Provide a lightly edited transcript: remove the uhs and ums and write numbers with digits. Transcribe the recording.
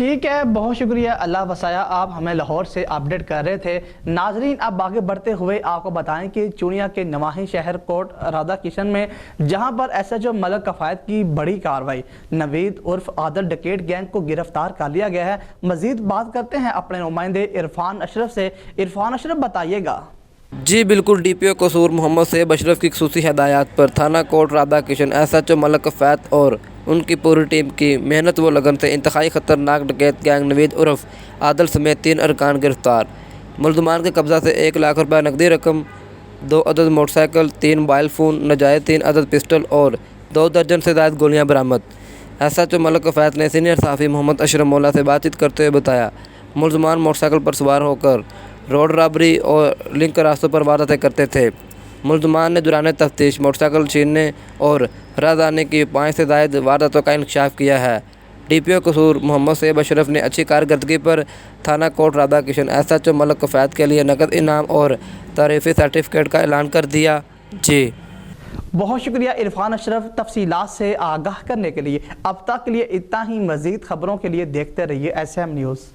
ٹھیک ہے، بہت شکریہ اللہ وسایا، آپ ہمیں لاہور سے اپڈیٹ کر رہے تھے۔ ناظرین، اب آگے بڑھتے ہوئے آپ کو بتائیں کہ چونیا کے نواحی شہر کوٹ رادھا کشن میں جہاں پر ایس ایچ او ملک کفایت کی بڑی کارروائی، نوید عرف عادل ڈکیٹ گینگ کو گرفتار کر لیا گیا ہے۔ مزید بات کرتے ہیں اپنے نمائندے عرفان اشرف سے۔ عرفان اشرف، بتائیے گا۔ جی بالکل، ڈی پی او قصور محمد سیب اشرف کی خصوصی ہدایات پر تھانہ Kot Radha Kishan, S H O Malik Kifayat اور ان کی پوری ٹیم کی محنت و لگن سے انتہائی خطرناک ڈکیت گینگ نوید عرف عادل سمیت 3 ارکان گرفتار۔ ملزمان کے قبضہ سے 1 لاکھ روپے نقدی رقم، 2 عدد موٹر سائیکل، 3 موبائل فون، ناجائز 3 عدد پسٹل اور 2 درجن سے زائد گولیاں برآمد۔ ایس ایچ او ملک کفایت نے سینئر صحافی محمد اشرف مولا سے بات چیت کرتے ہوئے بتایا، ملزمان موٹر سائیکل پر سوار ہو کر روڈ رابری اور لنک راستوں پر وارداتیں کرتے تھے۔ ملزمان نے دوران تفتیش موٹر سائیکل چھیننے اور رازدانی کی 5 سے زائد وارداتوں کا انکشاف کیا ہے۔ ڈی پی او قصور محمد سیب اشرف نے اچھی کارکردگی پر تھانہ Kot Radha Kishan S H O Malik Kifayat کے لیے نقد انعام اور تعریفی سرٹیفکیٹ کا اعلان کر دیا۔ جی بہت شکریہ عرفان اشرف، تفصیلات سے آگاہ کرنے کے لیے۔ اب تک کے لیے اتنا ہی، مزید خبروں کے لیے دیکھتے رہیے ایس ایم نیوز۔